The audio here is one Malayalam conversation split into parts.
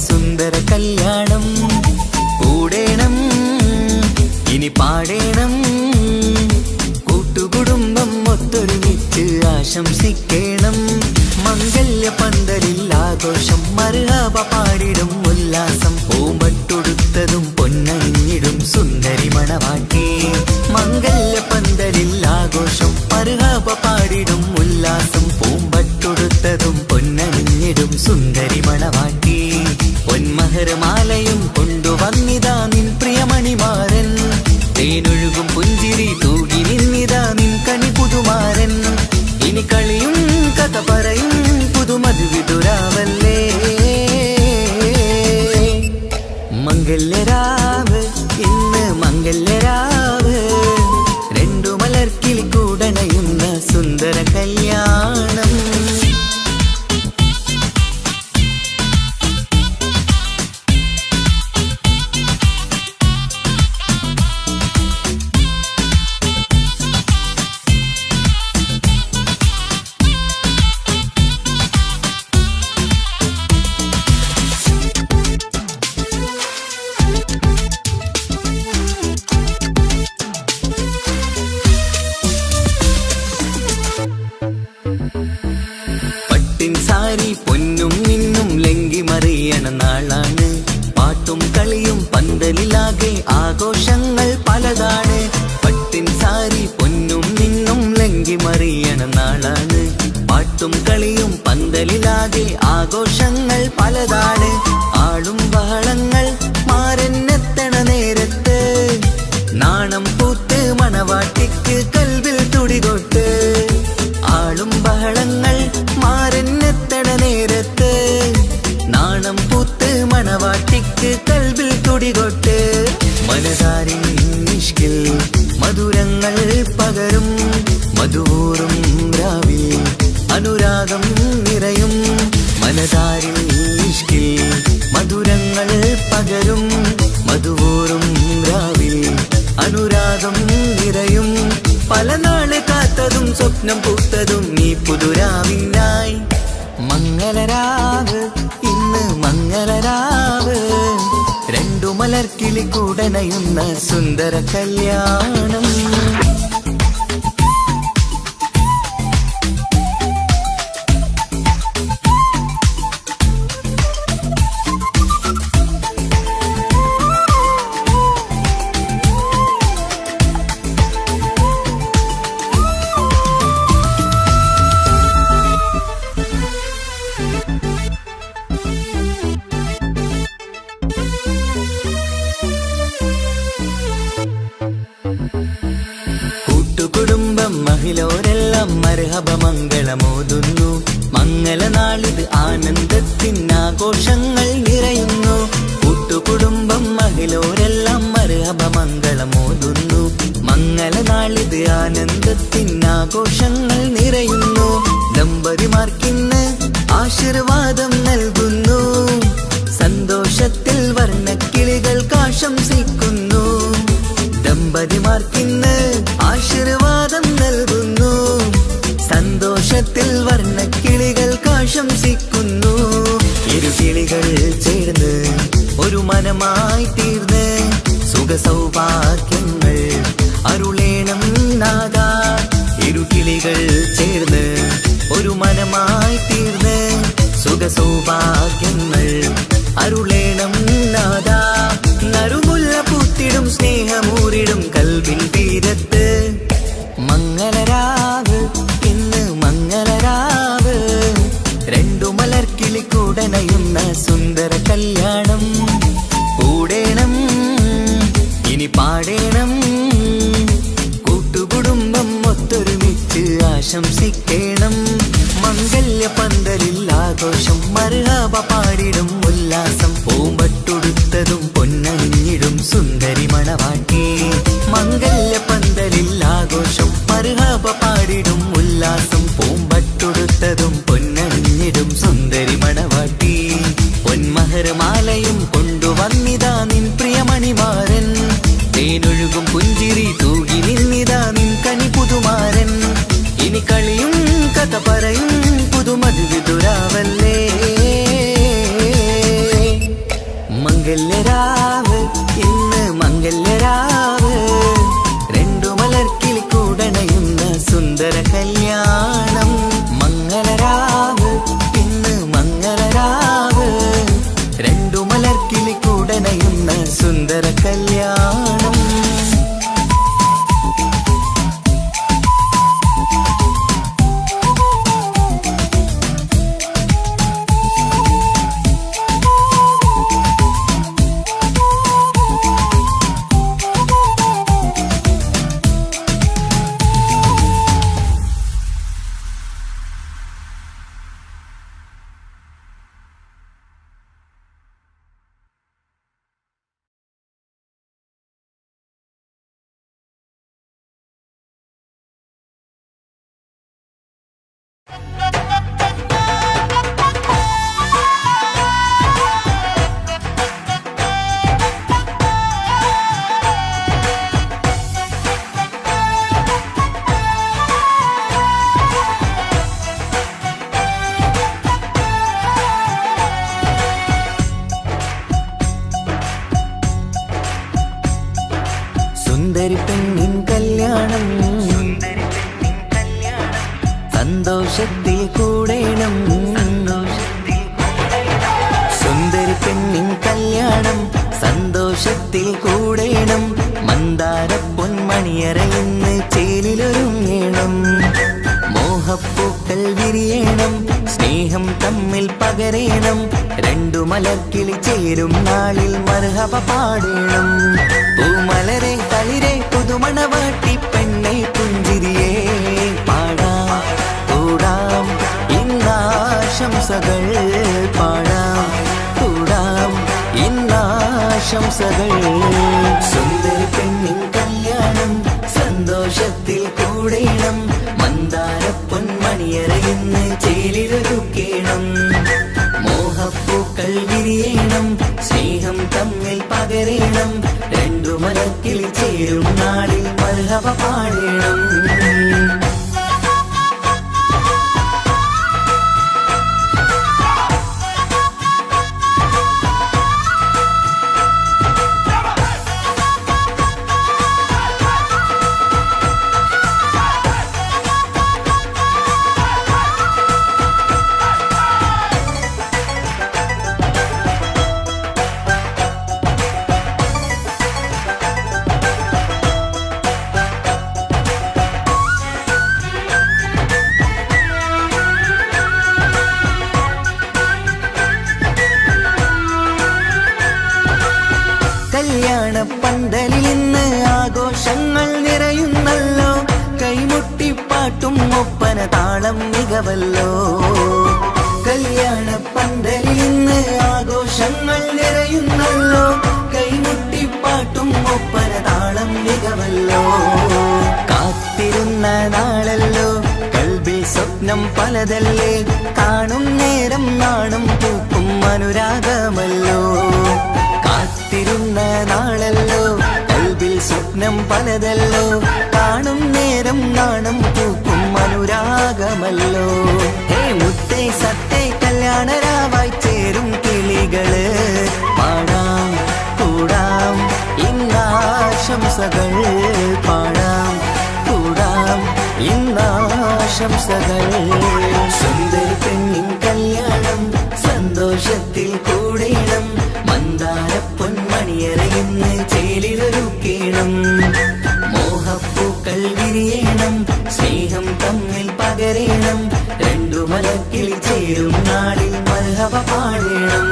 സുന്ദര കല്യാണം കൂടേണം ഇനി പാടേണം കൂട്ടുകുടുംബം ഒത്തൊരുമിച്ച് ആശംസിക്കണം മംഗല്യ പന്തലിൽ ആഘോഷം മർഹബ പാടിടും ഉല്ലാസം പൂമ്പട്ടൊടുത്തതും പൊന്നണിഞ്ഞിടും സുന്ദരി മണവാട്ടി മംഗല്യ പന്തലിൽ ആഘോഷം മർഹബ പാടിടും ഉല്ലാസം പൂമ്പട്ടൊടുത്തതും പൊന്നണിഞ്ഞിടും സുന്ദരി മണവാട്ടി പൊന്മഹർമാലയും കൊണ്ടുവന്നിതാ നിൻ പ്രിയമണിമാരൻ തേനൊഴുകും പുഞ്ചിരി തൂകി നിന്നിതാ നിൻ കണി പുതുമാരൻ ഇനി കളിയും കഥ പറയും പുതുമധുവിതുരാവല്ലേ മംഗല്യരാവ് ഇന്ന് മംഗല്യരാവ് രണ്ടു മലർക്കിളി കൂടണയുന്ന സുന്ദര കല്യാണം സാരി പൊന്നും മിന്നും ലങ്കി മറിയണ നാളാണ് പാട്ടും കളിയും പന്തലിലാകെ ആഘോഷങ്ങൾ പലതാണ് പട്ടിൻ സാരി പൊന്നും മിന്നും ലങ്കി മറിയണ നാളാണ് പാട്ടും കളിയും പന്തലിലാകെ ആഘോഷങ്ങൾ പലതാണ് ആളും ബഹളങ്ങൾ മാരനെത്തണ നേരത്ത് നാണം പൂത്ത് മണവാട്ടിക്ക് കൽവിൽ തുടികൊട്ട് ആളും ബഹളങ്ങൾ മാരനെത്തണ നേരത്ത് നാണം പൂത്ത് മണവാട്ടിക്ക് കൽവിൽ തുടികൊട്ട് മനതാരിൻ നിഷ്കിൽ മധുരങ്ങൾ പകരും മധുവൂറും രാവിൽ അനുരാഗം നിറയും മനതാരിൻ നിഷ്കിൽ മധുരങ്ങൾ പകരും മധുവൂറും രാവിൽ അനുരാഗം നിറയും പല നാള് കാത്തതും സ്വപ്നം പൂത്തതും നീ പുതുരാവിനായി മംഗളരാവ് ഇന്ന് മംഗളരാവ് രണ്ടു മലർക്കിളി കൂടണയുന്ന സുന്ദര കല്യാണം കുടുംബം മഹിളോരെല്ലാം മർഹബ മംഗളമോതുന്നു മംഗളനാളിത് ആനന്ദത്തിനാഘോഷങ്ങൾ നിറയുന്നു കൂട്ടുകുടുംബം മഹിളോരെല്ലാം മർഹബ മംഗളമോതുന്നു മംഗളനാളിത് ആനന്ദത്തിനാഘോഷങ്ങൾ നിറയുന്നു ദമ്പതിമാർക്കിന്ന് ആശീർവാദം നൽകുന്നു സന്തോഷത്തിൽ വർണ്ണക്കിളികൾ ആശംസിക്കുന്നു ദമ്പതിമാർക്കിന്ന് ആശീർവാദം നൽകുന്നു സന്തോഷത്തിൽ വർണ്ണക്കിളികൾ ആശംസിക്കുന്നു ഇരുകിളികൾ ചേർന്ന് ഒരു മനമായി തീർന്ന് സുഖസൗഭാഗ്യങ്ങൾ അരുളേണം നാദാ ഇരുകിളികൾ ചേർന്ന് ഒരു മനമായി തീർന്ന് സുഖസൗഭാഗ്യങ്ങൾ അരുളേണം നാദാ നറുമുല്ല പൂത്തിടും സ്നേഹമൂരിടും കൽവിൻ തീരത്ത് മംഗളരാവ് ഇന്ന് മംഗളരാവ് രണ്ടു മലർക്കിളി കൂടണയുന്ന സുന്ദര കല്യാണം കൂടെ കൂടേണം. സുന്ദരി പെണ്ണിൻ കല്യാണം സന്തോഷത്തിൽ കൂടേണം. മന്ദാര പൊന്മണിയറയിന്ന് ചേലിലൊരുങ്ങേണം. മോഹപ്പൂക്കൾ വിരിയണം, സ്നേഹം തമ്മിൽ പകരേണം. രണ്ടു മലർക്കിളി ചേരും നാളിൽ മർഹബ പാടേണം. പൂമലരെ തളിരെ പുതുമണവാട്ടി പെണ്ണെ പുഞ്ചിരിയേ പാടാം കൂടാം ഇന്നാശംസകൾ പാടാം കൂടാം ഇന്നാശംസകൾ. സുന്ദരി പെണ്ണിൻ കല്യാണം സന്തോഷത്തിൽ കൂടേണം. മന്ദാര പൊന്മണിയറയിന്ന് ചേലിലൊരുക്കേണം. മോഹപ്പൂക്കൾ വിരിയണം, സ്നേഹം തമ്മിൽ പകരേണം. രണ്ടു മലക്കിളി ചേരും നാളിൽ മർഹബ പാടേണം. കല്യാണ പന്തലിൽ ഇന്ന് ആഘോഷങ്ങൾ നിറയുന്നല്ലോ. കൈമുട്ടിപ്പാട്ടും ഒപ്പന താളം മികവല്ലോ. കല്യാണ പന്തലിൽ ഇന്ന് ആഘോഷങ്ങൾ നിറയുന്നല്ലോ. കൈമുട്ടിപ്പാട്ടും ഒപ്പന താളം മികവല്ലോ. കാത്തിരുന്ന നാളല്ലോ, കൽബിൽ സ്വപ്നം പലതല്ലേ. കാണും നേരം നാണം പൂക്കും അനുരാഗമല്ലോ. കാത്തിരുന്ന നാളല്ലോ, കൽബിൽ സ്വപ്നം പലതല്ലോ. കാണും നേരം നാണം പൂക്കും അനുരാഗമല്ലോ. ഹേ മുത്തേ സത്തേ കല്യാണരാവായി ചേരും കിളികള് പാടാം കൂടാം ഇന്നാശംസകൾ പാടാം കൂടാം ഇന്നാശംസകൾ. സുന്ദരി പെണ്ണിൻ കല്യാണം സന്തോഷത്തിൽ കൂടേണം. മന്ദാര പൊന്മണിയറയിന്ന് ചേലിലൊരുക്കേണം. മോഹപ്പൂക്കൾ വിരിയണം, സ്നേഹം തമ്മിൽ പകരേണം. രണ്ടു മലക്കിളി ചേരും നാളിൽ മർഹബ പാടേണം.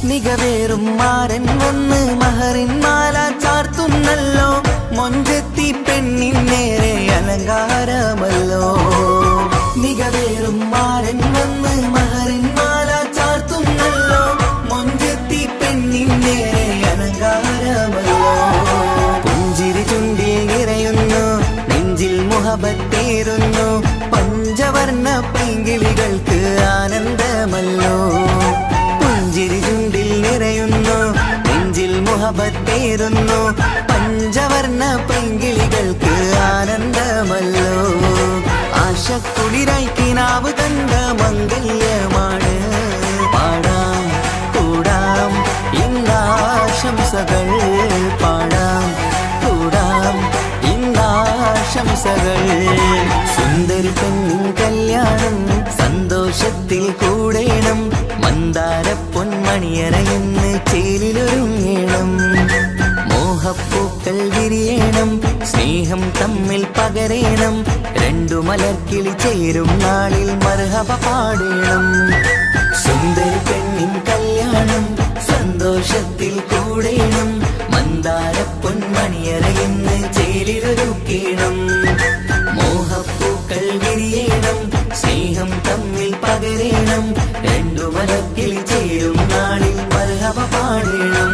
മികവേറും മാരൻ വന്ന് മഹറിൻ മാല ചാർത്തുന്നല്ലോ. മൊഞ്ചെത്തി പെണ്ണിൻ നേരെ അലങ്കാരമല്ലോ. മികവേറും മാരൻ വന്ന് മഹറിൻ മാല ചാർത്തുന്നല്ലോ. മൊഞ്ചെത്തി പെണ്ണിൻ നേരെ അലങ്കാരമല്ലോ. പുഞ്ചിരി ചുണ്ടിൽ നിറയുന്നു, നെഞ്ചിൽ മുഹബത്തേറുന്നു. പഞ്ചവർണ്ണ പൈങ്കിളികൾക്ക് ആനന്ദമല്ലോ. പുഞ്ചിരി ചുണ്ടിൽ നിറയുന്നു, നെഞ്ചിൽ മുഹബത്തേറുന്നു. പഞ്ചവർണ്ണ പൈങ്കിളികൾക്ക് ആനന്ദമല്ലോ. ആശക്കുളിരായി കിനാവ് കണ്ട മംഗല്യമാണ്. പാടാം കൂടാം ഇന്നാശംസകൾ പാടാം കൂടാം ഇന്നാശംസകൾ. സുന്ദരി പെണ്ണിൻ കല്യാണം സന്തോഷത്തിൽ കൂടേണം. മന്ദാര പൊന്മണിയറയിന്ന് ചേലിലൊരുങ്ങേണം. മോഹപ്പൂക്കൾ വിരിയണം, സ്നേഹം തമ്മിൽ പകരേണം. രണ്ടു മലർക്കിളി ചേരും നാളിൽ മർഹബ പാടേണം. സുന്ദരി പെണ്ണിൻ കല്യാണം സന്തോഷത്തിൽ കൂടേണം. മന്ദാര പൊന്മണിയറയിന്ന് ചേലിലൊരുക്കേണം. മോഹപ്പൂക്കൾ വിരിയണം, സ്നേഹം തമ്മിൽ പകരേണം. രണ്ടു മലക്കിളി ചേരും നാളിൽ മർഹബ പാടേണം.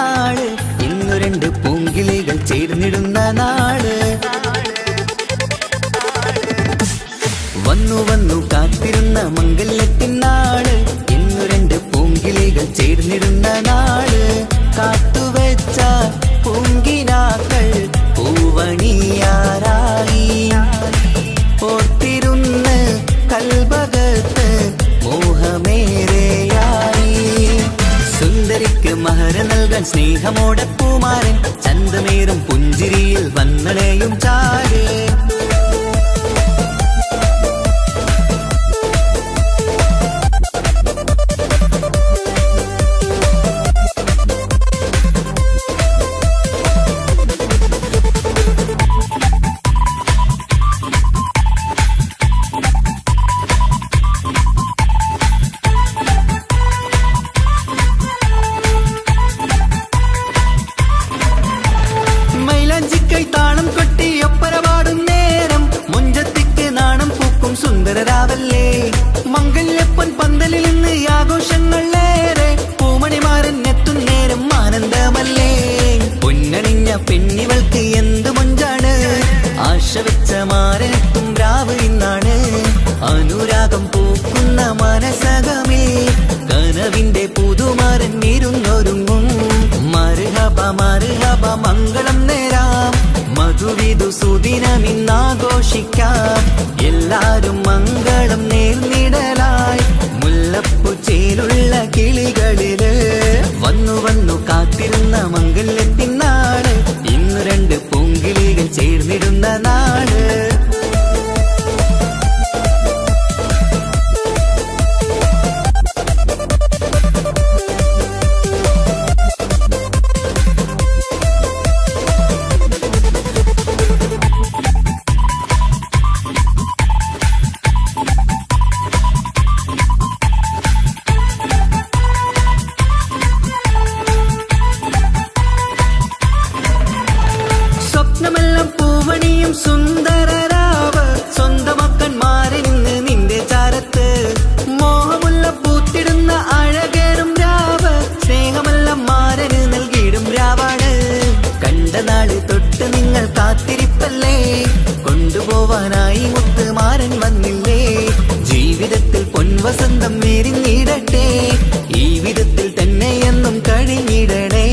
നാള്, ഇന്നു രണ്ട് പൂങ്കിളികൾ ചേർന്നിടുന്ന നാള്. വന്നു വന്നു കാത്തിരുന്ന മംഗല്യത്തിൻ നാള്, ഇന്നു രണ്ട് പൂങ്കിളികൾ ചേർന്നിടുന്ന നാള്. കാത്തുവെച്ച പൂങ്കിനാക്കൾ പൂവണിയാറായി, ഓർത്തിരുന്ന് കൽബകത്ത് മോഹമേറെയായി. സുന്ദരിക്ക് മഹർ നൽകാൻ സ്നേഹമോടെ പൂമാരൻ, ചന്തമേറും പുഞ്ചിരിയിൽ വന്നണയും ചാര്. സുന്ദരരാവല്ലേ മംഗല്യപ്പൊൻ പന്തലിൽ നിന്ന് ആഘോഷങ്ങളേറെ, പൂമണിമാരൻ എത്തും നേരം ആനന്ദമല്ലേ. പൊന്നണിഞ്ഞ പെണ്ണിവൾക്ക് എന്ത് മൊഞ്ചാണ്, ആശ വെച്ച മാരനെത്തും രാവ് ഇന്നാണ്. അനുരാഗം പൂക്കുന്ന മനസകമേ കനവിന്റെ പുതുമാരൻ ഇരുന്നൊരുങ്ങും. മർഹബ മർഹബ മംഗളം നേരാം, മധുവിധു സുദിനമിന്നാഘോഷിക്കാം. എല്ലാരും മംഗളം നേർന്നിടലായി മുല്ലപ്പുച്ചയിലുള്ള കിളികളില്. വന്നു വന്നു കാത്തിരുന്ന മംഗല്യത്തിൻ നാള്, ഇന്നു രണ്ട് പൂങ്കിളികൾ ചേർന്നിടുന്ന നാള്. സ്വപ്നമെല്ലാം പൂവണിയും സുന്ദരരാവ്, സ്വന്തമക്കന്മാരിന്ന് നിന്റെ ചാരത്ത്. മോഹമുള്ള പൂത്തിടുന്ന അഴകേറും രാവ്, സ്നേഹമെല്ലാം മാരന് നൽകിയിടും രാവാണ്. കണ്ട നാള് തൊട്ട് നിങ്ങൾ കാത്തിരിപ്പല്ലേ, കൊണ്ടുപോവാനായി മുത്തുമാരൻ വന്നില്ലേ. ജീവിതത്തിൽ പൊൻവസന്തം വിരിഞ്ഞിടട്ടെ, ഈ വിധത്തിൽ തന്നെ എന്നും കഴിഞ്ഞിടണേ.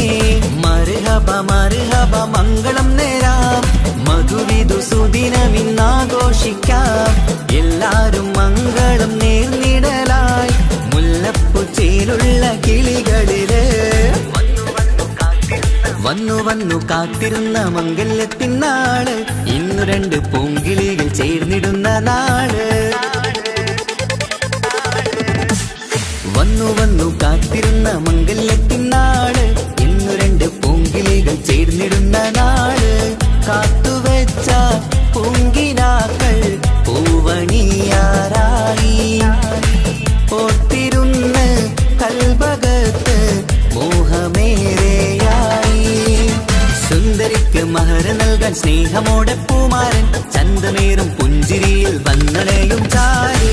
മർഹബ മർഹബ മംഗളം നേരാം, മധുവിധു സുദിനമിന്നാഘോഷിക്കാം. എല്ലാരും മംഗളം നേർന്നിടലായി മുല്ലപ്പുച്ചയിലുള്ള കിളികളില്. വന്നു വന്നു കാത്തിരുന്ന മംഗല്യത്തിൻ നാള്, ഇന്നു രണ്ട് പൂങ്കിളികൾ ചേർന്നിടുന്ന നാള്. വന്നു വന്നു കാത്തിരുന്ന മംഗല്യത്തിൻ നാള്, ഇന്നു രണ്ട് പൂങ്കിളികൾ ചേർന്നിടുന്ന നാള്. കാത്തുവെച്ച പൂങ്കിനാക്കൾ പൂവണിയാറായി, ഓർത്തിരുന്ന് കൽബകത്ത് മോഹമേറെയായി. സുന്ദരിക്ക് മഹർ നൽകാൻ സ്നേഹമോടെ പൂമാരൻ, ചന്തമേറും പുഞ്ചിരിയിൽ വന്നണയും ചാര്.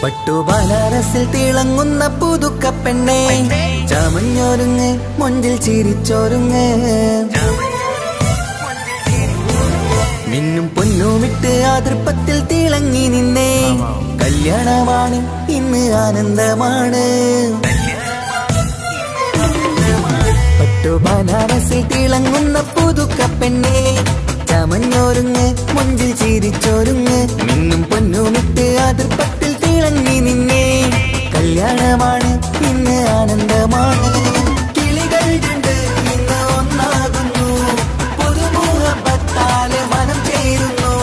പട്ടുബനാറസിൽ തിളങ്ങുന്ന പുതുക്കപ്പെണ്ണേ, ചമഞ്ഞൊരുങ്ങ് മൊഞ്ചിൽ ചിരിച്ചൊരുങ്ങ്. മിന്നും പൊന്നുമിട്ട് ആതൃപ്പത്തിൽ തിളങ്ങി നിന്നേ, കല്യാണമാണ് ഇന്ന് ആനന്ദമാണ്. പട്ടുബനാറസിൽ തിളങ്ങുന്ന പുതുക്കപ്പെണ്ണേ, ചമഞ്ഞൊരുങ്ങ് മൊഞ്ചിൽ ചിരിച്ചൊരുങ്ങ്. മിന്നും പൊന്നുമിട്ട് ആതൃപ്പത്തിൽ തിളങ്ങി നിന്നേ, കല്യാണമാണ് ഇന്ന് ആനന്ദമാണ്. കിളികൾ രണ്ട് ഇന്ന് ഒന്നാകുന്നു, പുതുമുഖത്താല് മനം ചേരുന്നു.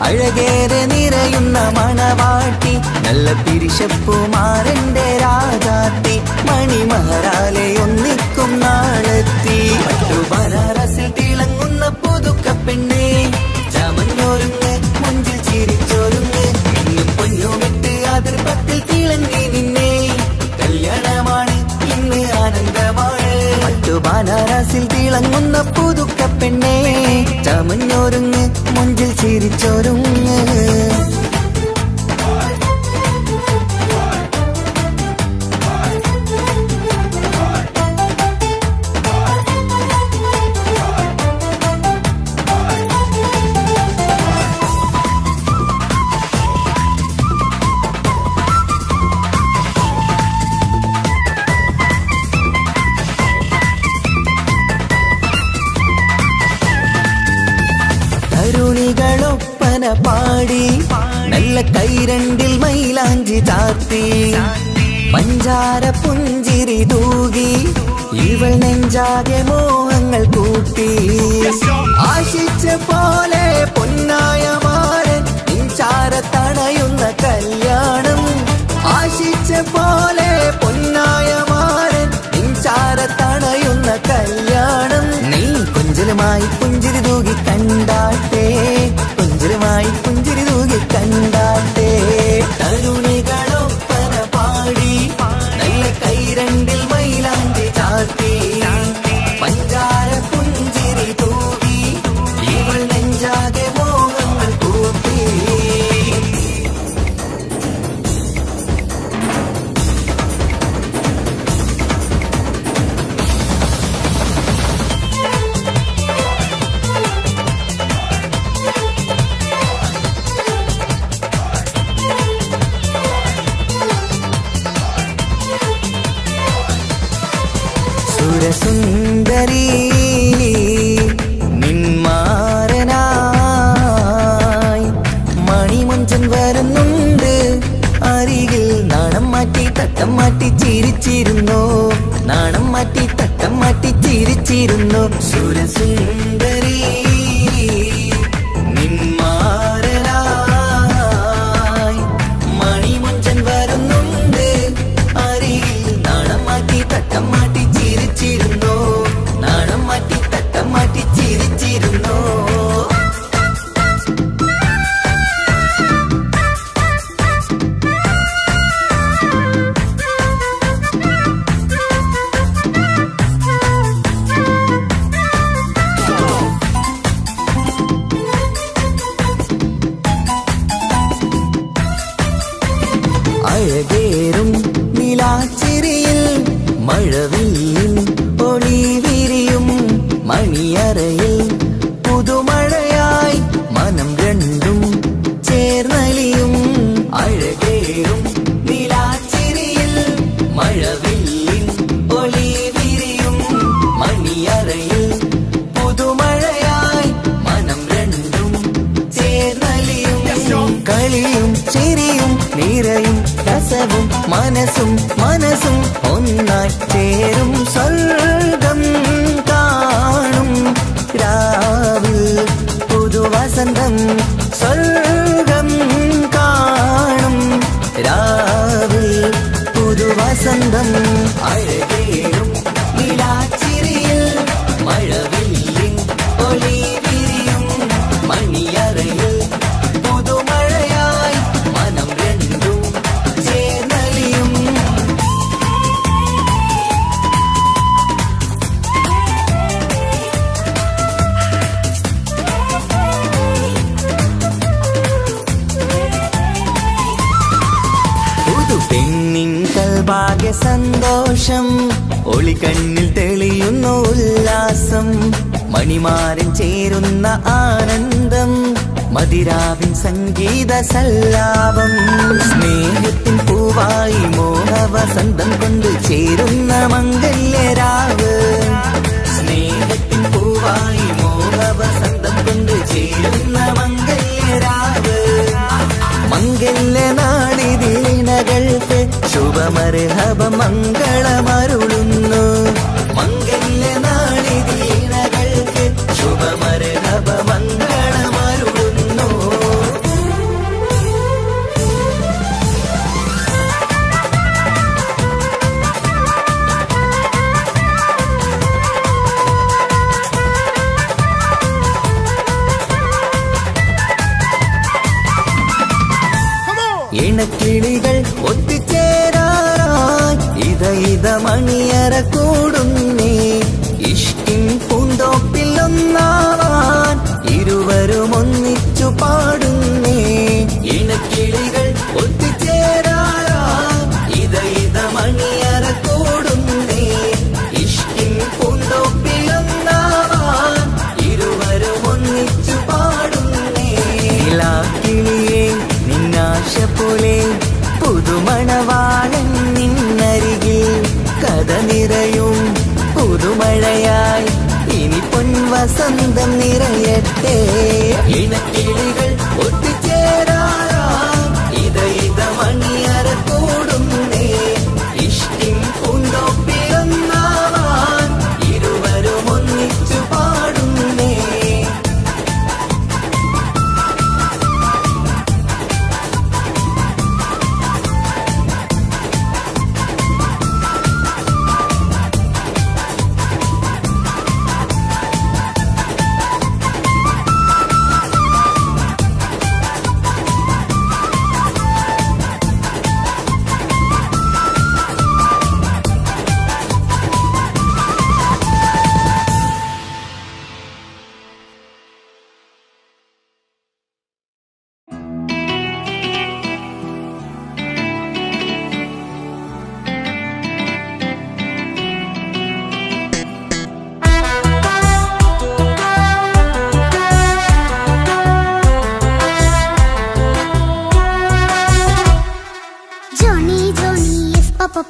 അഴകേറെ നിറയുന്ന മണവാട്ടി, നല്ല പിരിശപ്പുമാരന്റെ രാജാത്തി. മണിമഹറാലെ ഒന്നിക്കും നാളെത്തി. പട്ടുബനാറസ് ഒരുങ്ങ് മുഞ്ചിൽ ചിരിച്ചൊരുങ്ങ്. തരുണികളൊപ്പന പാടി നല്ല കൈരണ്ടിൽ മൈലാഞ്ചി ചാർത്തി പഞ്ചാര പുഞ്ചിരി തൂകി ഇവൾ നെഞ്ചാകെ മോഹങ്ങൾ കൂട്ടി. ആശിച്ച പോലെ പൊന്നായ മാരൻ നിൻചാര തണയുന്ന കല്യാണം. ആശിച്ച പോലെ പൊന്നായ മാരൻ നിൻചാര തണയുന്ന കല്യാണം. നീ കുഞ്ചലുമായി പുഞ്ചിരി തൂകി കണ്ടാട്ടെ, കുഞ്ചലുമായി പുഞ്ചിരി തൂകി കണ്ടാട്ടെ. തരുണികളൊപ്പന പാടി നല്ല കൈരണ്ടിൽ മൈലാഞ്ചി ചാർത്തി പഞ്ചാര പുഞ്ചിരി തൂകി ഇവൾ നെഞ്ചാകെ മോഹങ്ങൾ കൂട്ടി. സുരസുന്ദരി നിന്മാരനായി മണിമഞ്ചൻ വരുന്നുണ്ട് അരികിൽ. നാണം മാറ്റി തട്ടം മാറ്റി ചിരിച്ചിരുന്നു, നാണം മാറ്റി തട്ടം മാറ്റി ചിരിച്ചിരുന്നു. സുരസുന്ദരി നിന്മാരനായി മണിമഞ്ചൻ വരുന്നുണ്ട് അരികിൽ. നാണം മാറ്റി തട്ടം മാറ്റി ചിരിച്ചിരുന്നു, നാണം മാറ്റി തട്ടം മാറ്റി ചിരിച്ചിരുന്നു. അഴകേറും നിലാച്ചിരിയിൽ മഴവില്ലിൻ ഒളി വിരിയും. മണിയറയിൽ പുതുമഴയായി മനം രണ്ടും ചേർന്നലിയും. അഴകേറും നിലാച്ചിരിയിൽ മഴവില്ലിൻ ഒളി വിരിയും. മണിയറയിൽ പുതുമഴയായി മനം രണ്ടും ചേർന്നലിയും. കളിയും ചിരിയും നിറയും രസവും മനസ്സും മനസ്സും ഒന്നായി ചേരും സ്വർഗം കാണും രാവിൽ പുതുവസന്തം. സ്വർഗം കാണും രാവിൽ പുതുവസന്തം. അഴകേറും നിലാച്ചിരിയിൽ മഴവില്ലിൻ ഒളി വിരിയും. മണിയറയിൽ പുതുമഴയായി മനം രണ്ടും ചേർന്നലിയും. പുതു പെണ്ണിൻ കൽഭാഗ്യ സന്തോഷം, ഒളികണ്ണിൽ തെളിയുന്നു ഉല്ലാസം. മണിമാരൻ ചേരുന്ന ആനന്ദം, മതിരാവിൻ സംഗീത സല്ലാപം. സ്നേഹത്തിൻ പൂവായി മോഹവസന്തം കൊണ്ട് ചേരുന്ന മംഗല്യരാവ്. സ്നേഹത്തിൻ പൂവായി മോഹവസന്തം കൊണ്ട് ചേരുന്ന മംഗല്യരാവ്. മംഗല്യനാളിതിനകൾക്ക് ശുഭമർഹബ മംഗളമരുളുന്നു. മംഗല്യനാളിതിനകൾക്ക് ശുഭമർഹബ മംഗളമരുളുന്നു. ഇണക്കിളികൾ ഒത്തുചേരാറായി ഇത മണിയറ കൂടുന്നേ. ഇഷ്കിൻ പൂന്തോപ്പിൽ ഒന്നാവാൻ ഇരുവരും വസന്തം നിറയട്ടെ. ഇണക്കിളികൾ ഒത്തുചേരാറാം ഇത മണിയറ കൂടുന്നേ. ഇഷ്ടിൻ പൂന്തോപ്പിലൊന്നാവാൻ ഇരുവരും ഒന്നിച്ചു പാടുന്നേ.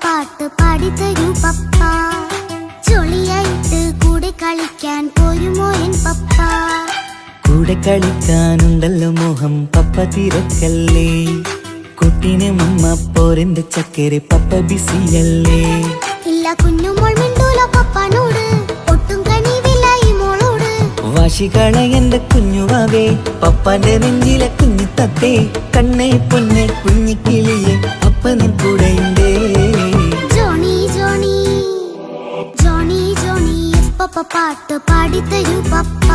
പാട്ട് പാടിത്തരൂ പപ്പ. ജോളിയായിട്ട് കൂടെ കളിക്കാൻ പോരുമോ എൻ പപ്പ? കൂടെ കളിക്കാനുണ്ടല്ലോ മോഹം പപ്പ തിരക്കല്ലേ. കുട്ടീനെ മമ്മ പോരെന്റെ ചക്കര പപ്പ ബിസിയല്ലേ. ഇല്ല കുഞ്ഞുമോൾ മിണ്ടൂല പപ്പനോട്, ഒട്ടും കണിവില്ല ഈ മോളോട്. വാശികള എന്റെ കുഞ്ഞുവാവേ, പപ്പാന്റെ നെഞ്ചിലെ കുഞ്ഞു തത്തേ. കണ്ണേ പൊന്നെ കുഞ്ഞിക്കിളിയെ അപ്പനും കൂടെയുണ്ടേ. ജോണി ജോണി ജോണി ജോണി പപ്പ പാട്ട് പാടിത്തരൂ പപ്പ.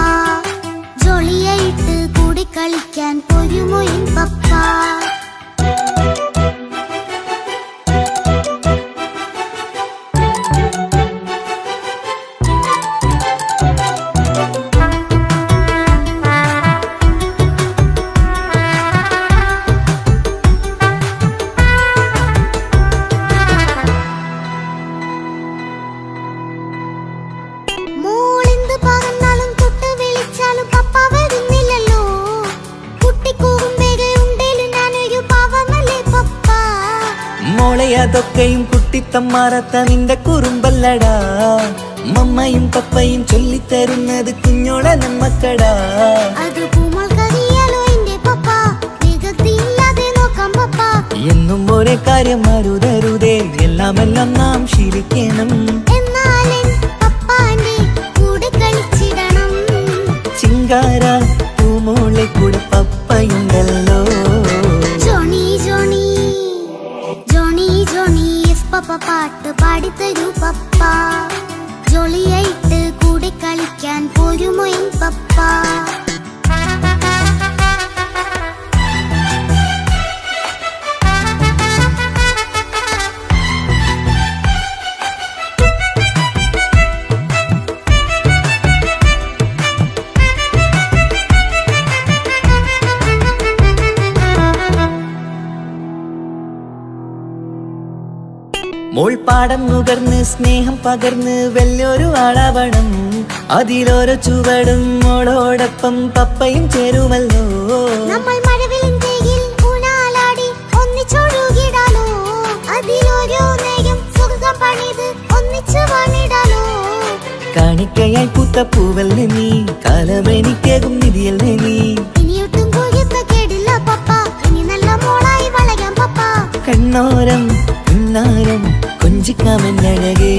ജോളിയായിട്ട് കൂടെ കളിക്കാൻ പോരുമോ എൻ പപ്പ? അതൊക്കെയും കുട്ടിത്തമ്മാറത്ത നിന്റെ കുറുമ്പല്ലടാ. മമ്മയും പപ്പയും ചൊല്ലിത്തരുന്നത് കുഞ്ഞോളെ നമ്മക്കടാ. എന്നും ഒരേ കാര്യം അരുതരുതേ, എല്ലാമെല്ലാം നാം ശീലിക്കണം. ചിങ്കാര പൂമോളെ കൂടെ പപ്പയുണ്ടല്ലോ. പപ്പ പാട്ട് പാടിത്തരൂ പപ്പ. ജോളിയായിട്ട് കൂടെ കളിക്കാൻ പോരുമോ എൻ പപ്പ? മോൾ പാടം നുകർന്ന് സ്നേഹം പകർന്ന് വലിയൊരു ആളാവണം. അതിലോരോ ചുവടും മോളോടൊപ്പം പപ്പയും ചേരുമല്ലോ. നമ്മൾ മഴവിലിൽ ഊനാലാടി ഒന്നിച്ചൊഴുകിടാലോ. അതിലോരോ നേരം സുഖം പണിത് ഒന്നിച്ചു വാണിടാലോ. കാണിക്കയായി പൂത്ത പൂവല്ലേ നീ, കാലമെനിക്കേകും നിധിയല്ലേ നീ. ഇനിയൊട്ടും കുഴിപ്പ കേടില്ല പപ്പ, ഇനി നല്ല മോളായി വളരാം പപ്പ. കണ്ണോരം പിന്നാരം കൊഞ്ചിക്കാമെന്നഴകേ.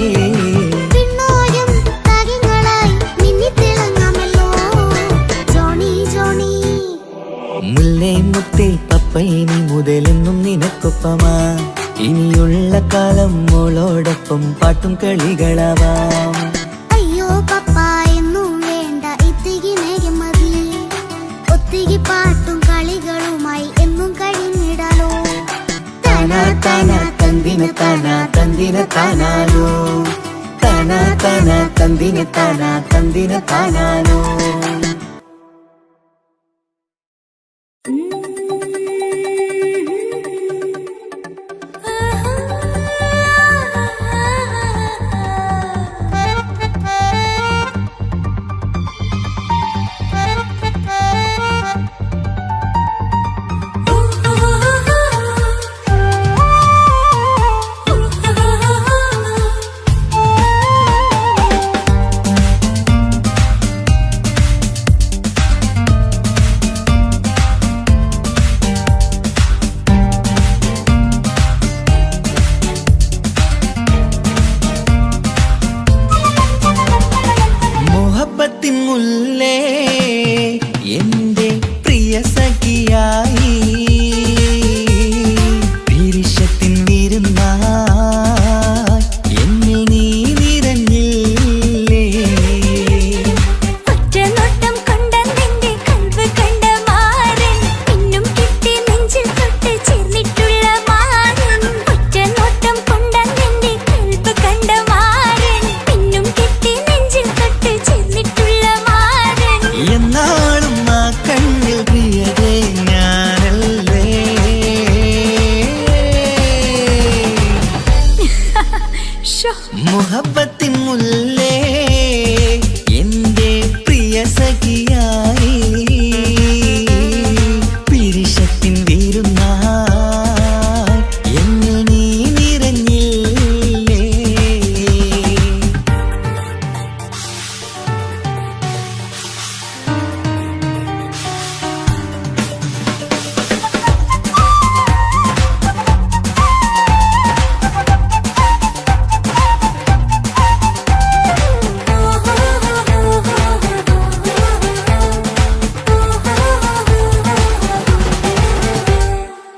പിന്നോരം താരങ്ങളായി മിന്നിത്തിളങ്ങാമല്ലോ. ജോണി ജോണി മുല്ലേ മുത്തേ പപ്പയിനി മുതലെന്നും നിനക്കൊപ്പമാ. ഇനിയുള്ള കാലം മോളോടൊപ്പം പാട്ടും കളികളാവാം. അയ്യോ പപ്പ എന്നും വേണ്ട ഇത്തിരി നേരം മതി. ഒത്തിരി പാട്ടും കളികളുമായി എന്നും കഴിഞ്ഞിടാലോ. താനാ താനാ തന്തിന താനാ തന്തിന താനാലോ. താനാ താനാ തന്തിന താനാ തന്തിന താനാലോ. മുല്ലേ എന്റെ പ്രിയ സഖിയായി പീരിഷത്തിൻ വിരുന്നായി എന്നിൽ നീ നിറഞ്ഞില്ലേ ഒറ്റനോട്ടം കൊണ്ടെന്റെ കൽവ് കണ്ട മാരൻ പിന്നും കിട്ടി നെഞ്ചിൽ തൊട്ട് ചേർന്നിട്ടുള്ള മാരൻ ഒറ്റനോട്ടം കൊണ്ടെന്റെ കൽവ് കണ്ട മാരൻ പിന്നും കിട്ടി നെഞ്ചിൽ തൊട്ട് ചേർന്നിട്ടുള്ള മാരൻ എന്നാളും ആ കണ്ണിൽ പ്രിയതേ ഞാനല്ലേ മുഹബത്തിൻ മുല്ലേ എന്റെ പ്രിയ സഖിയായി പിരിശത്തിൻ വിരുന്നായി എന്നിൽ നീ നിറഞ്ഞില്ലേ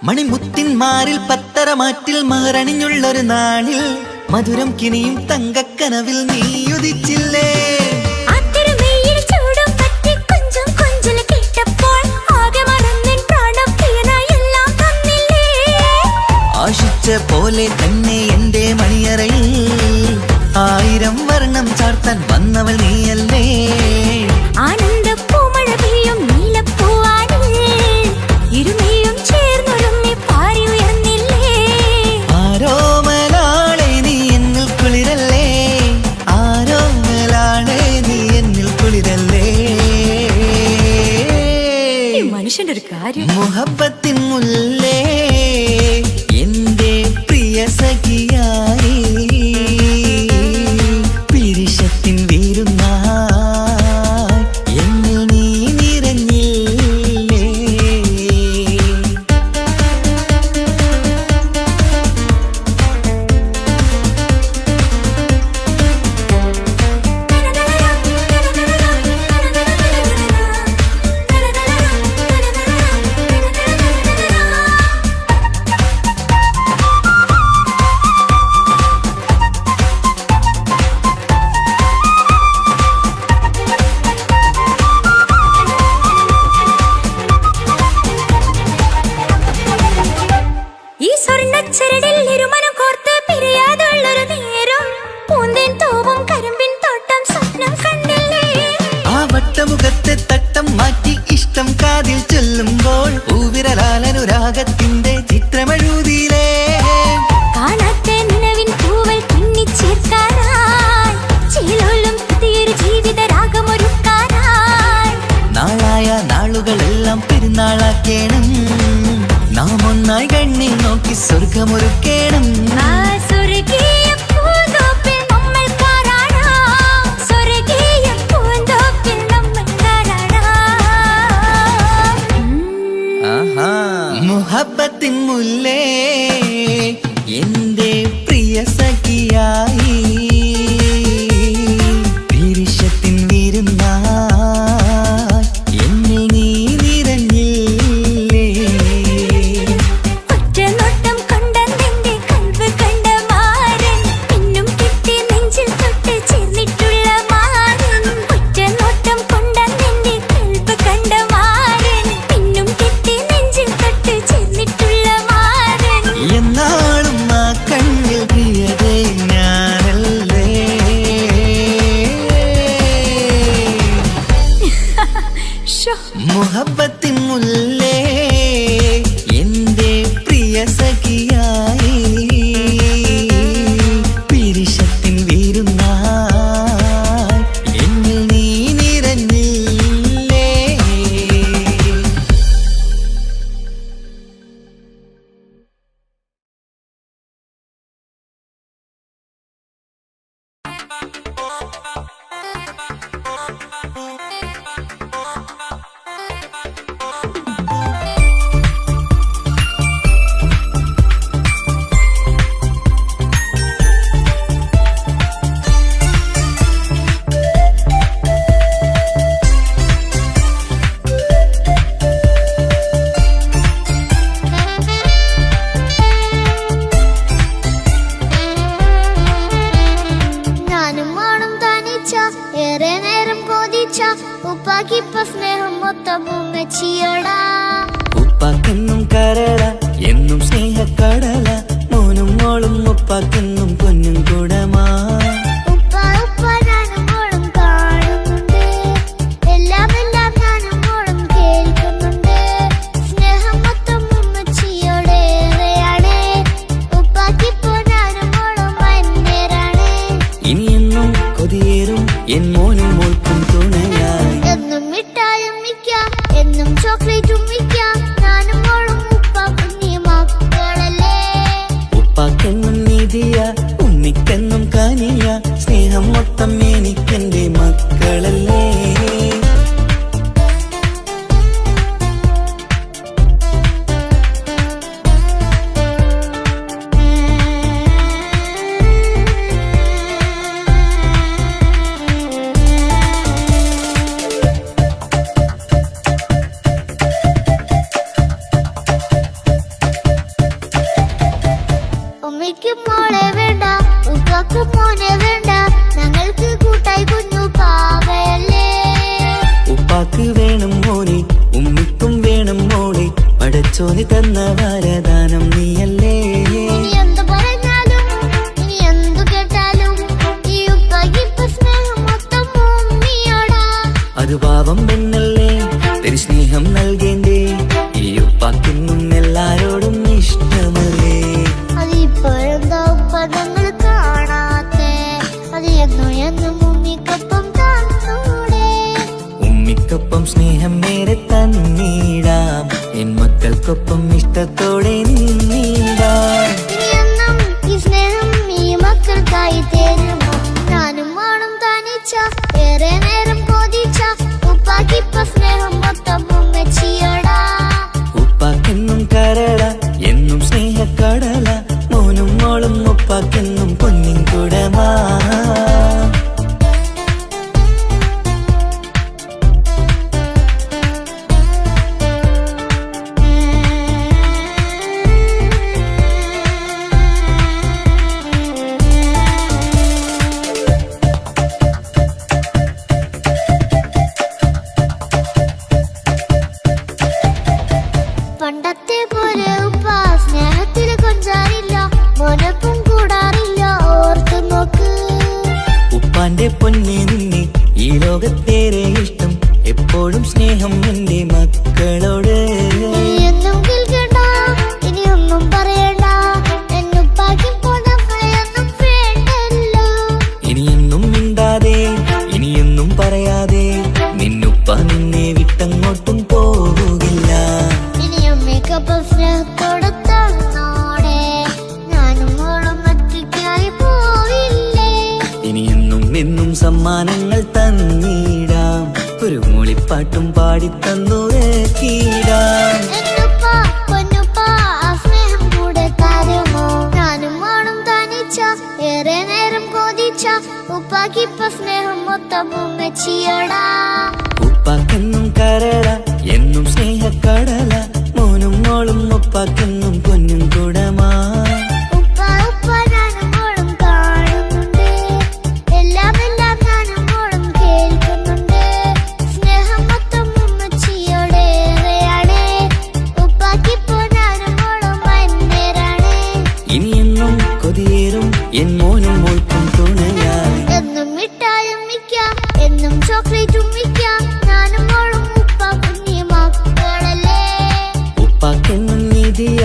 മണിമുത്തിൻ മാറിൽ പത്തരമാറ്റിൽ മഹറണിഞ്ഞുള്ളൊരു നാളിൽ മധുരം കിനിയും തങ്കക്കനവിൽ നീ ഉദിച്ചില്ലേ ആ തിരുമേയിൽ ചൂടും പറ്റി കൊഞ്ചും കൊഞ്ചൽ കേട്ടപ്പോൾ ആകെ മറന്നിൻ പ്രാണം പ്രിയനായി എല്ലാം തന്നില്ലേ ആശിച്ച പോലെ തന്നെ എന്റെ മണിയറയിൽ 1000 വർണ്ണം ചാർത്താൻ വന്നവൾ നീയല്ലേ ആനന്ദ പൂമഴ പെയ്യും നീലപ്പൂവാനിൽ ഇരുമയും ചേർന്നൊരുമ്മി പാരി ഉയർന്നില്ലേ ആരോമലാളെ നീ എന്നിൽ കുളിരല്ലേ ആരോമലാളെ നീ എന്നിൽ കുളിരല്ലേ മനുഷ്യന്റെ ഒരു കാര്യം മുഹബത്തിൻ മുല്ലേ എന്റെ പ്രിയ സഖിയായി പിരിശത്തിൻ വിരുന്നായി എന്നിൽ നീ നിറഞ്ഞില്ലേ ഈ സ്വർണ്ണച്ചരടിൽ ഇരുമനം കോർത്ത് പിരിയാതുള്ളൊരു നേരം പൂന്തേൻ തൂവും കരിമ്പിൻ തോട്ടം സ്വപ്നം കണ്ടില്ലേ ആ വട്ടമുഖത്തെ തട്ടം മാറ്റി ഇഷ്ടം കാതിൽ ചൊല്ലുമ്പോൾ പൂവിരലാലനുരാഗത്തിന്റെ ചിത്രമെഴുതിയിലേ കാണാത്ത നിലവിൻ പൂവൽ തുന്നിച്ചേർക്കാനായി ചിലോലും പുതിയൊരു ജീവിത രാഗമൊരുക്കാനായി നാളായ നാളുകളെല്ലാം പെരുന്നാളാക്കേണം നാം ഒന്നായി കണ്ണിൽ നോക്കി സ്വർഗമൊരുക്കേണം ആ സ്വർഗീയ പൂന്തോപ്പിൽ നമ്മൾ കാണാം സ്വർഗീയ പൂന്തോപ്പിൽ നമ്മൾ കാണാം ആഹാ മുഹബത്തിൻ മുല്ലേ എന്റെ പ്രിയ സഖിയായി പിരിശത്തിൻ വിരുന്നായി എന്നിൽ നീ നിറഞ്ഞില്ലേ ഒറ്റനോട്ടം കൊണ്ടെന്റെ കൽവ് കണ്ട മാരൻ പിന്നും കിട്ടി നെഞ്ചിൽ തൊട്ട് ചേർന്നിട്ടുള്ള മാരൻ ഒറ്റനോട്ടം കൊണ്ടെന്റെ കൽവ് കണ്ട മാരൻ പിന്നും കിട്ടി നെഞ്ചിൽ തൊട്ട് ചേർന്നിട്ടുള്ള മാരൻ എന്നാളും ആ കണ്ണിൽ പ്രിയതേ ഞാനല്ലേ മുഹബത്തിൻ മുല്ലേ എന്റെ പ്രിയ സഖിയായി പിരിശത്തിൻ വിരുന്നായി എന്നിൽ നീ നിറഞ്ഞില്ലേ ഉപ്പാക്കിപ്പോ സ്നേഹം മൊത്തം ഉമ്മച്ചിയോടാ. ഉപ്പാക്കെന്നും കരള എന്നും സ്നേഹക്കടല മോനും മോളും ഉപ്പാക്കെന്നും പൊന്നും കുടമാ. ഉപ്പ ഉപ്പ ഞാനും മോളും കാണുന്നുണ്ട്, എല്ലാം എല്ലാം ഞാനും മോളും കേൾക്കുന്നുണ്ട്. സ്നേഹം മൊത്തം ഉമ്മച്ചിയോടേറെയാണ്, ഉപ്പാക്കിപ്പോ ഞാനും മോളും അന്യരാണ്. ഇനിയെന്നും കൊതിയേറും എൻ മോനും മോൾക്കും തുണയായി. എന്നും മിഠായും മിക്കാം, എന്നും ചോക്ലേറ്റും മിക്കാം, ഞാനും മോളും ഉപ്പ കുഞ്ഞി മക്കളല്ലേ. ഉപ്പാക്കെന്നും നീതിയ ഉമ്മിക്കെന്നും കാനിയ സ്നേഹം മൊത്തം എനിക്കെന്റെ മക്കളല്ലേ. ഉമ്മയ്ക്കും മോളെ വേണ്ട, ഉപ്പാക്കും മോനെ വേണ്ട, ഞങ്ങൾക്ക് കൂട്ടായി കുഞ്ഞു പാവയല്ലേ. ഉപ്പാക്ക് വേണം മോനെ ഉമ്മിക്കും വേണം മോളെ, പടച്ചോന് തന്ന വരദാനം നീയല്ലേ. ഇനി എന്ത് പറഞ്ഞാലും ഇനി എന്തു കേട്ടാലും ഈ ഉപ്പാക്കിപ്പോ സ്നേഹം മൊത്തം ഉമ്മിയോടാ. അത് പാവം പെണ്ണല്ലേ തിരു സ്നേഹം നൽകേണ്ടേ, ഈ ഉപ്പാക്കിന്നും എല്ലാരോടും ഇഷ്ടമല്ലേ. അതിപ്പോഴെന്താ ഉപ്പ ഞങ്ങൾ കാണാത്തെ, അത് എന്നും എന്നും ഉമ്മിക്കൊപ്പം തന്നൂടെ. ഉമ്മിക്കൊപ്പം സ്നേഹം നേരെ തന്നീടാം, എൻ മക്കൾക്കൊപ്പം ഇഷ്ടത്തോടെ നിന്നീടാം. ഇനി എന്നും ഈ സ്നേഹം ഈ മക്കൾക്കായി തരുമോ, ഞാനും മോളും തനിച്ച ഏറെ നേരം കൊതിച്ച ഉപ്പാക്കിപ്പോ സ്നേഹം മൊത്തം ഉമ്മച്ചിയോടാ. ഉപ്പാക്കെന്നും കരള എന്നും സ്നേഹക്കടല മോനും മോളും ഉപ്പാക്കെന്നും പൊന്നിൻ കുടമാ. പണ്ടത്തെ പോലെ ഉപ്പ സ്നേഹത്തിൽ കൊഞ്ചാറില്ല, മോനൊപ്പം കൂടാറില്ല, ഓർത്തു നോക്ക്. ഉപ്പാന്റെ പൊന്നെ നിന്നെ ഈ ലോകത്തേറെ ഇഷ്ടം, എപ്പോഴും സ്നേഹം എന്റെ മക്കളോട്. ഇനിയൊന്നും കേൾക്കണ്ട, ഇനിയൊന്നും പറയണ്ട, എന്നുപ്പാക്കിപ്പോ നമ്മളെയൊന്നും വേണ്ടല്ലോ. ഇനിയൊന്നും മിണ്ടാതെ ഇനിയൊന്നും പറയാതെ നിന്നുപ്പ നിന്നെ വിട്ടങ്ങോട്ടും പോകില്ല. ഇനിയും മേക്കപ്പ് സ്നേഹത്തോടെ തന്നോടെ, ഞാനും മോളും ഒറ്റയ്ക്കായി പോവില്ലേ. ഇനിയെന്നും എന്നും സമ്മാനങ്ങൾ തന്നീടാം, ഒരു മൂളിപ്പാട്ടും പാടിത്തന്നുറക്കിടാം. എന്നുപ്പ പൊന്നുപ്പ ആ സ്നേഹം കൂടെ തരുമോ, ഞാനും മോളും തനിച്ച ഏറെ നേരം കൊതിച്ച ഉപ്പാക്കിപ്പോ സ്നേഹം മൊത്തം ഉമ്മച്ചിയോടാ. ഉപ്പാക്കെന്നും കരള എന്നും സ്നേഹക്കടല മോനും മോളും ഉപ്പാക്കെന്നും പൊന്നും കുടമാ. ഉപ്പ ഉപ്പ ഞാനും മോളും കാണുന്നുണ്ട്, എല്ലാം എല്ലാം ഞാനും മോളും കേൾക്കുന്നുണ്ട്. സ്നേഹം മൊത്തം ഉമ്മച്ചിയോടേറെയാണ്, ഉപ്പാക്കിപ്പോ ഞാനും മോളും അന്യരാണ്. ഇനിയെന്നും കൊതിയേറും എൻ മോനും മോൾക്കും തുണയായി. എന്നും മിഠായും മിക്കാം, എന്നും ചോക്ലേറ്റും മിക്കാം, ഞാനും മോളും ഉപ്പ കുഞ്ഞി മക്കളല്ലേ. ഉപ്പാക്കെന്നും നീതിയ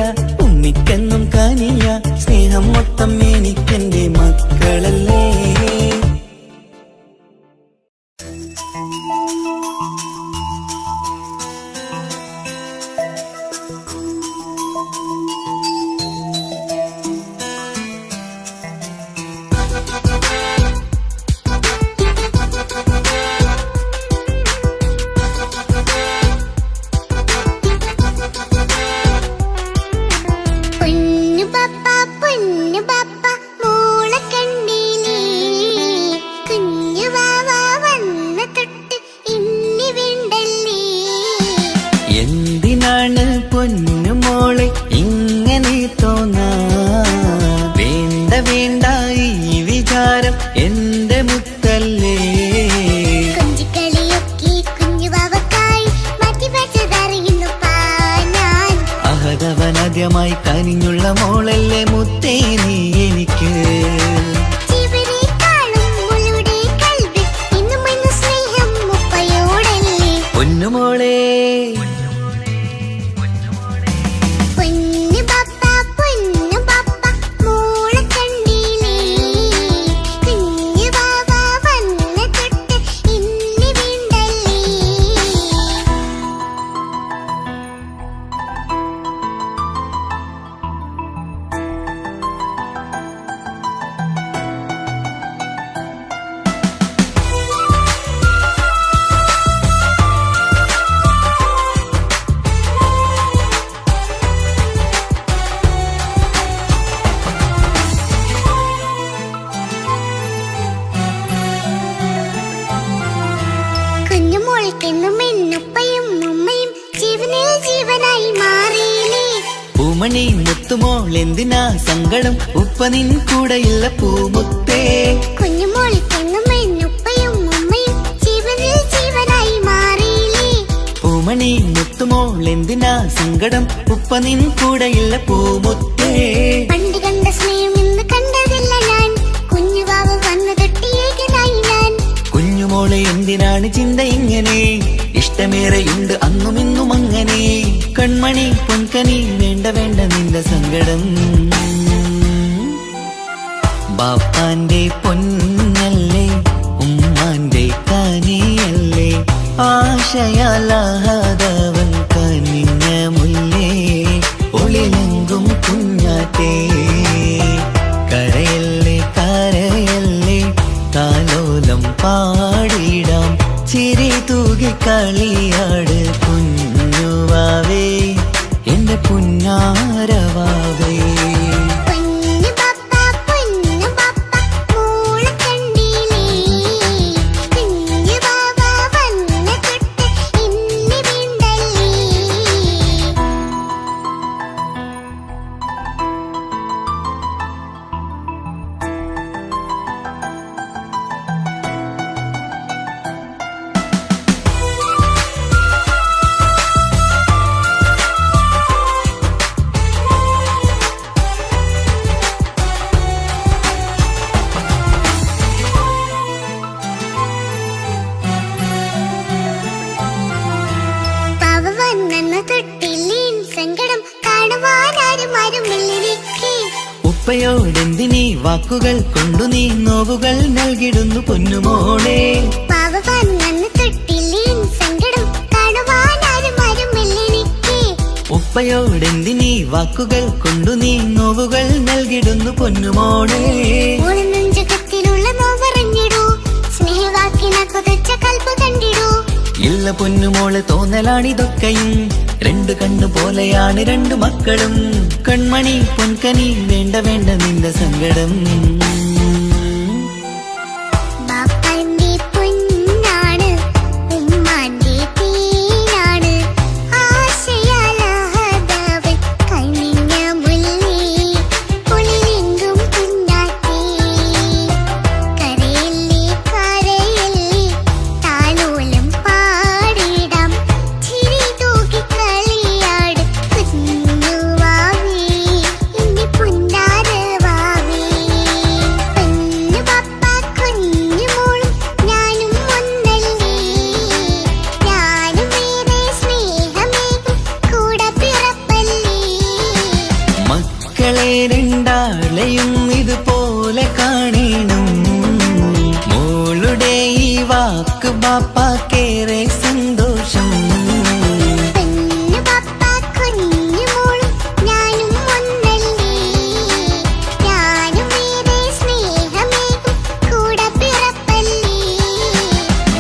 ആദ്യമായി കനിഞ്ഞുള്ള മോളല്ലേ മുത്തേ നീ എനിക്ക്. പൊന്നുമോളെ പൂമണി മുത്തുമോൾ എന്തിനാ സങ്കടം, ഉപ്പ നിൻ കൂടെയില്ല പൂമുത്തേ. പൂമണി മുത്തുമോൾ എന്തിനാ സങ്കടം, ഉപ്പ നിൻ കൂടെയില്ല പൂമുത്തേ. പണ്ട് കണ്ട സ്നേഹം ഇന്ന് കണ്ടതില്ല ഞാൻ, കുഞ്ഞുവാവ വന്നു തൊട്ടിയേകനായി ഞാൻ. കുഞ്ഞുമോളെ എന്തിനാണ് ചിന്ത ഇങ്ങനെ, ഇഷ്ടമേറെയുണ്ട് അന്നും ഇന്നും അങ്ങനെ. കൺമണി പൊൻകനി വേണ്ട വേണ്ട നിന്റെ സങ്കടം. ബാപ്പാന്റെ പൊന്നല്ലേ ഉമ്മാന്റെ കനിയല്ലേ, ആശയാലാഹതവൻ കനിഞ്ഞ മുല്ലേ. ഒളിലെങ്കും കുഞ്ഞാറ്റേ കരയല്ലേ കരയല്ലേ, താലോലം പാടിടാം ചിരി തൂകി കളിയാട്. കുഞ്ഞുവാവേ എന്റെ പുന്നാരവാവേ. ഉപ്പയോടെന്തിനീ വാക്കുകൾ കൊണ്ടു നീ നോവുകൾ നൽകിടുന്നു പൊന്നുമോളെ. ഉപ്പയോടെന്തിനീ വാക്കുകൾ കൊണ്ടു നീ നോവുകൾ നൽകിടുന്നു പൊന്നുമോളെ. ഇല്ല പൊന്നുമോളെ തോന്നലാണിതൊക്കെയും, രണ്ടു കണ്ണു പോലെയാണ് രണ്ടു മക്കളും. കൺമണി പൊൻകനി വേണ്ട വേണ്ട നിന്റെ സങ്കടം. രണ്ടാളെയും ഇതുപോലെ കാണണം, മോളുടെ ഈ വാക്ക് ബാപ്പാക്കേറെ സന്തോഷം.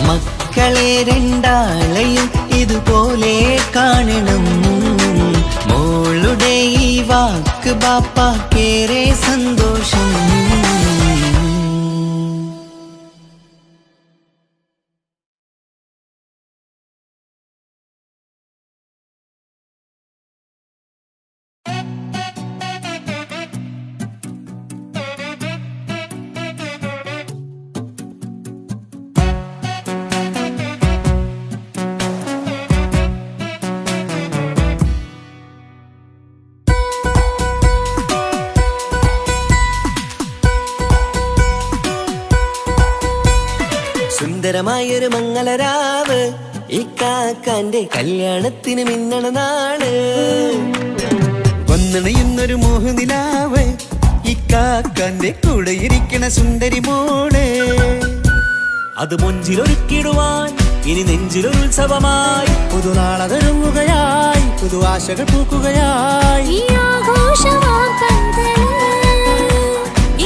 മക്കളെ രണ്ടാളെയും ഇതുപോലെ കാണണം, മോളുടെ ഈ വാക്ക് ബാപ്പാക്കേറെ സന്തോഷം. സുന്ദരമായൊരു മംഗളരാവ് ഇക്കാക്കാന്റെ കല്യാണത്തിന് മിന്നണ നാള് വന്നണയുന്നൊരു മോഹനിലാവ് ഇക്കാക്കാന്റെ കൂടെ ഇരിക്കണ സുന്ദരി മോള് അത് മൊഞ്ചിലൊരുക്കിടുവാൻ ഇനി നെഞ്ചിലൊരു ഉത്സവമായി പുതുനാളതൊരുങ്ങുകയായി പുതു ആശകൾ പൂക്കുകയായി ഈ ആഘോഷമാക്കന്തല്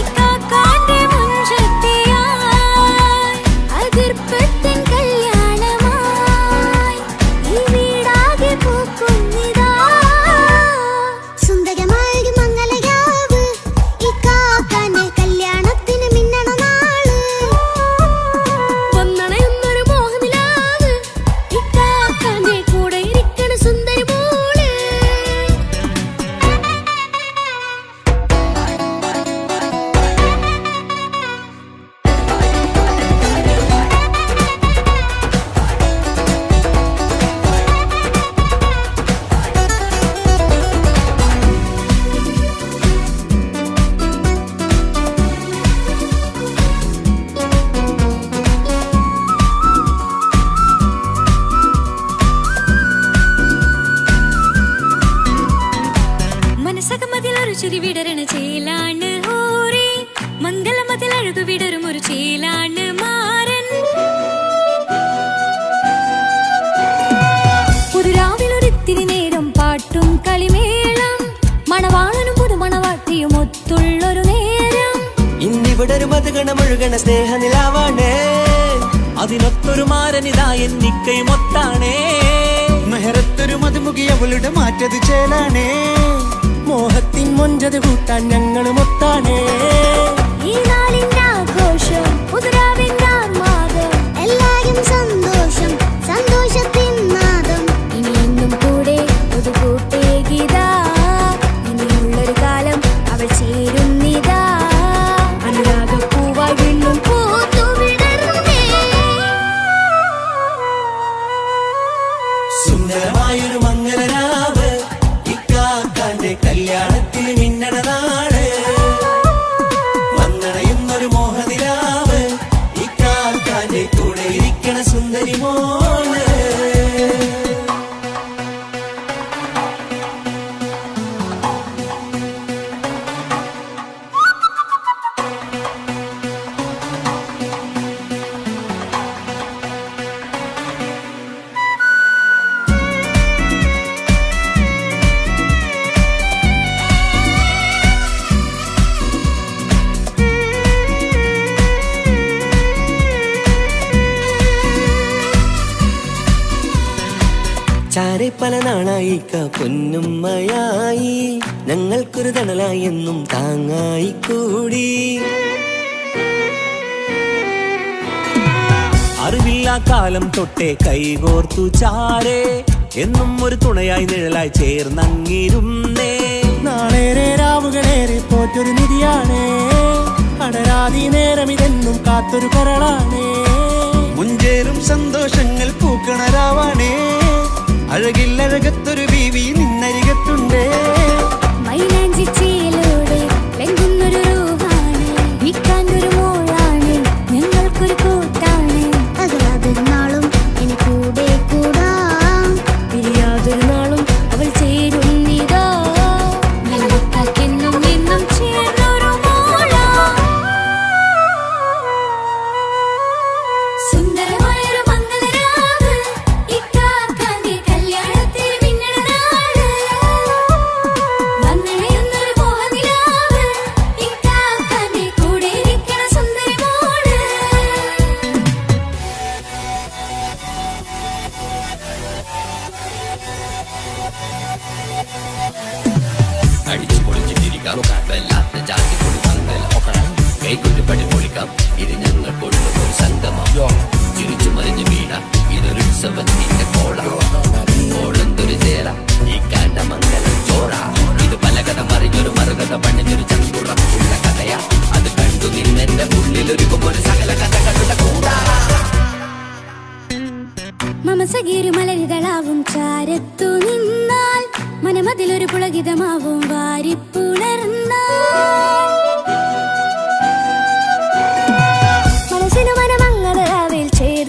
ഇക്കാക്കാന്റെ മുൻചെത്തിയായി അതിർപ്പത്തിൻ കല്യാണമായി ഈ വീടാകെ പൂക്കുന്നിതാ സുന്ദരമായ മംഗളയാവ് ഇക്കാക്കാന്റെ കല്യാണത്തിന് മിന്നണ നാള് വന്നണയുന്നൊരു മോഹനിലാവ് ഇക്കാക്കാന്റെ കൂടെ ഇരിക്കണ സുന്ദരി മോള് മനസ്സകമതിലൊരു ചിരി വിടരണ ചേലാണ് ഹോറി മംഗളമതിൽ അഴകു വിടരും ഒരു ചേലാണ് മാരൻ പുതുരാവിലൊരിത്തിരി നേരം പാട്ടും കളിമേളം മണവാളനും പുതുമണവാട്ടിയും ഒത്തുള്ളൊരു നേരം ഇന്നിവിടെ ഒരു മധുഗണമൊഴുകണ സ്നേഹനിലാവാണ് അതിനൊത്തൊരു മാരനിതാ എന്നിക്കയും ഒത്താണേ മെഹറത്തൊരു മധുമുഖി അവളുടെ മാറ്റത് ചേലാണേ മോഹത്തിൻ മൊഞ്ചത് കൂട്ടാൻ ഞങ്ങളും ഒത്താണേ ഈ നാളിന്റെ ആഘോഷം പുതുരാവിന്റെ ആർമാദം എല്ലാരും സന്തോഷം സന്തോഷത്തിൻ നാദം ഇനി എന്നും കൂടെ പുതുകൂട്ടേ ഗീതാ ഇനിയുള്ളൊരു കാലം അവൾ ചേരുന്നിതാ അനുരാഗപ്പൂവായി വീണ്ടും പൂത്തു വിടർന്നേ സുന്ദരമായൊരു മംഗളരാവ് ഇക്കാക്കാന്റെ കല്യാണത്തിന് മിന്നണ നാള് വന്നണയുന്നൊരു മോഹനിലാവ് ഇക്കാക്കാന്റെ കൂടെ ഇരിക്കണ സുന്ദരി മോള് ചാരെ പല നാളായിക്ക പൊന്നുമ്മയായി ഞങ്ങൾക്കൊരു തണലായി എന്നും താങ്ങായി കൂടി അറിവില്ലാ കാലം തൊട്ടേ കൈകോർത്തു ചാരേ എന്നും ഒരു തുണയായി നിഴലായി ചേർന്നങ്ങിരുന്നേ നാളേറെ രാവുകളേറെ പോറ്റൊരു നിധിയാണേ അടരാതി നേരം ഇതെന്നും കാത്തൊരു കരളാണേ മുഞ്ചേറും സന്തോഷങ്ങൾ പൂക്കണരാവാണേ അഴകില്ലഴകത്തൊരു ബീവി നിന്നരികത്തുണ്ടേ മൈലാഞ്ചി ചേലോടെ വെങ്കുന്നൊരു രൂപാണ് വിക്കാനൊരു മോളാണ് ഞങ്ങൾക്കൊരു കൂട്ടാണ് അതൊരു നാളും ഇനി കൂടെ കൂടാം പിരിയാതൊരു നാളും അവൾ ചേരുന്നിതാ ഞങ്ങൾക്കെന്നും എന്നും ചേർന്നൊരു മോളാ സുന്ദരമായൊരു മംഗളരാവ് ഇക്കാക്കാന്റെ കല്യാണത്തിന് മിന്നണ നാള് വന്നണയുന്നൊരു മോഹനിലാവ് ഇക്കാക്കാന്റെ കൂടെ ഇരിക്കണ സുന്ദരി മോള് അടിച്ചു പൊളിച്ചിട്ടിരിക്കാം വല്ലാത്ത ജാതി പൊളി പന്തൽ കൈകൊണ്ടുപടി പൊളിക്കാം ഇത് ഞങ്ങൾ കൊണ്ടുപോയി സംഗമം ചിരിച്ചു മറിഞ്ഞു വീണ ഇതൊരു ഉത്സവത്തിന്റെ കോളന്തൊരു ചേര ഈ കാണ്ട മംഗലം ചോറ ഇത് പലകഥ മറിഞ്ഞൊരു മറുകഥ പണിഞ്ഞൊരു ചങ്കുറപ്പുള്ള കഥയാ അത് കണ്ടു നിന്നെന്റെ ഉള്ളിലൊരുക്കുമ്പോൾ സകല കഥകളുടെ കൂടാ മമസഗീരു മലരിതളാവും ചാരത്തു നിന്നാൽ മനമതിലൊരു പുളകിതമാവും വാരിപ്പുണർന്നാൽ മനസ്സിനു മനമങ്ങതരാവിൽ ചേർ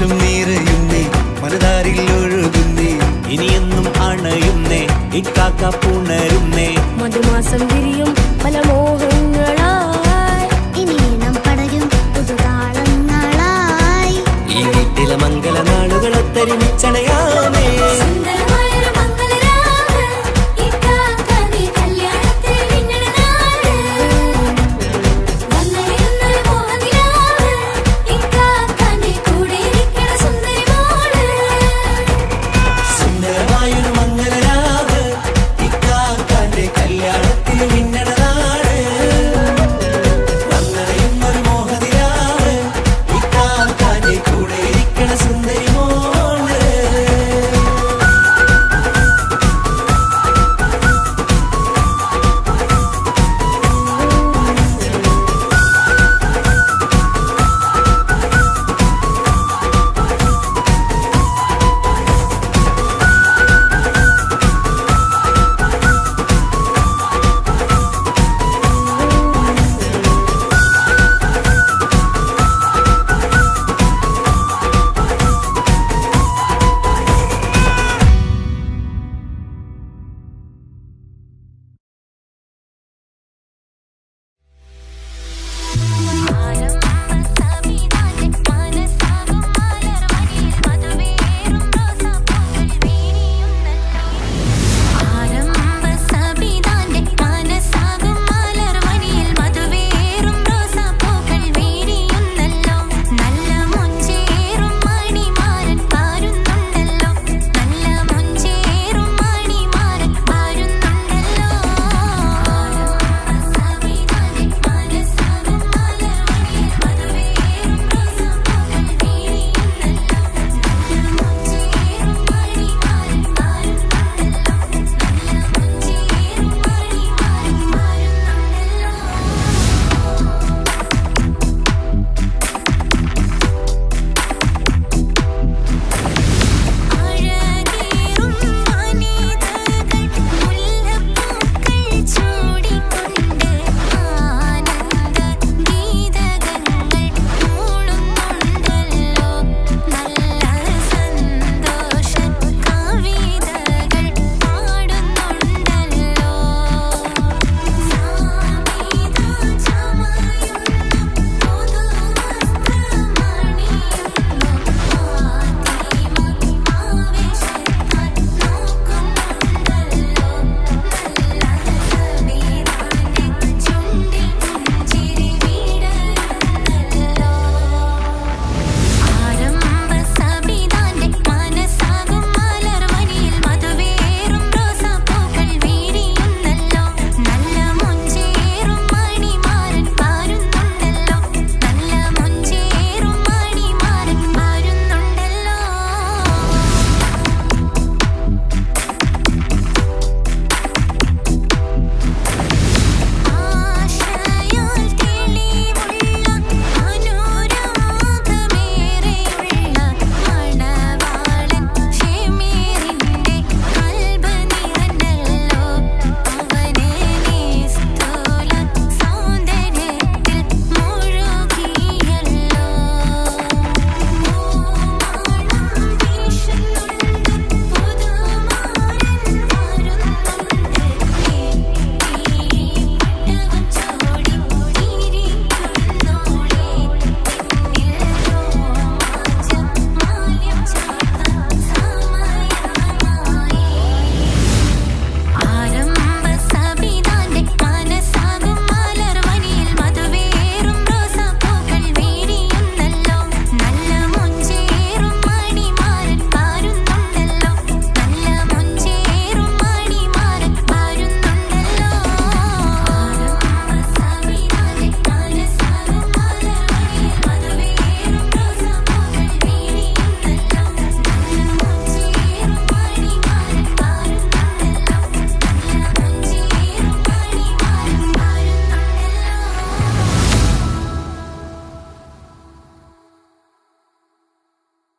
സന്തോഷം നിറയുന്നേ മനതാരിൽ ഒഴുകുന്നേ ഇനിയെന്നും അണയുന്നേ ഇക്കാക്ക പുണരുന്നേ മധുമാസം വിരിയും പല മോഹങ്ങളാ